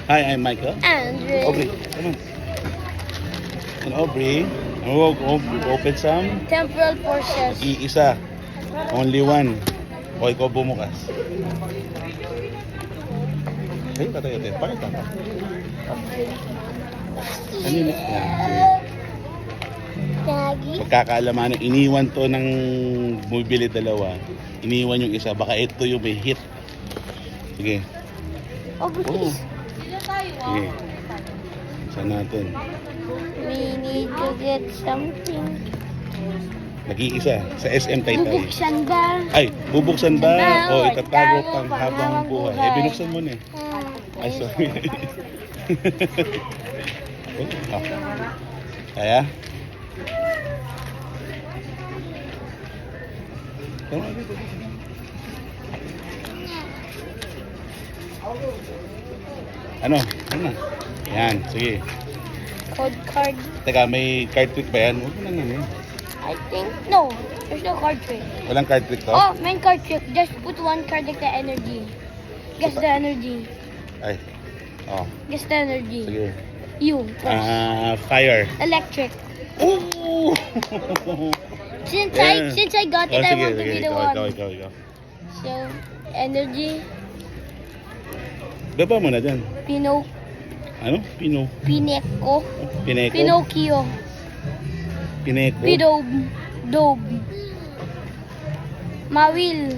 Hi, I'm Michael. Andre. Aubrey, come on. And Aubrey, we'll open some. Temporal forces. Iisa. Only one. O ikaw bumukas. Ay, tayo. Pakita ka. Ano yun? Yan. Daddy. Pagkakaalaman, iniwan to ng bumibili dalawa. Iniwan yung isa. Baka ito yung may hit. Sige. Oh, please. Sige. Saan natin? We need to get something. Nag-iisa. Sa SM tayo. Bubuksan ba? Ay, bubuksan ba? O Bawal, itatago tago pang pang habang habang buhay? buhay. Eh, binuksan mo na eh. Ay, sorry. Oh. Kaya? Ano? Ano na? Yan, sige. Code card. Teka, may card trick ba yan? Huwag mo lang ano. I think no. There's no card trick. Walang card trick to? Oh, main card trick. Just put one card like the energy. Guess the energy. Ay. Oh, Guess the energy. sige. You. Fire. Electric. Ooh! Since Yeah. I got it, Oh, I sige, want to sige. be the Ikaw. one. So, energy. Baba mo na dyan. Ano? Pineko. Pineko? Pinocchio. Pineko? Pidob. Dob. Mawil.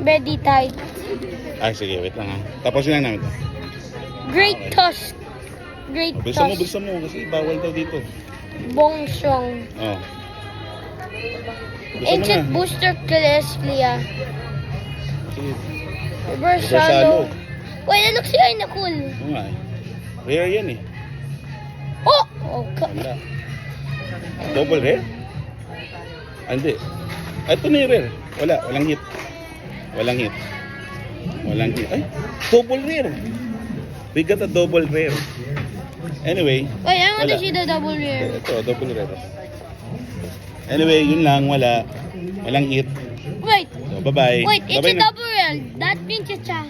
Bedi tight. Ay, sige, wait lang ha. Tapusin lang namin ito. Great toss. Great toss. Bilisan mo kasi bawal daw dito. Bongsong. Oh. Bilisan mo Ancient na. booster Celestia. Sige. Reversalo. Wait, ano si ay na cool? Oo nga eh. Rare yan eh. Oh! Okay. Wala. Double rare? Ah, hindi. Ito na yung rare. Walang hit. Walang hit. Ay, double rare. We got a double rare. Anyway. Wait, I want to Wala. see the double rare. Ito, double rare. Anyway, yun lang. Walang hit. Wait, So, bye-bye. wait, it's Bye-bye a na. double rare. That means it's a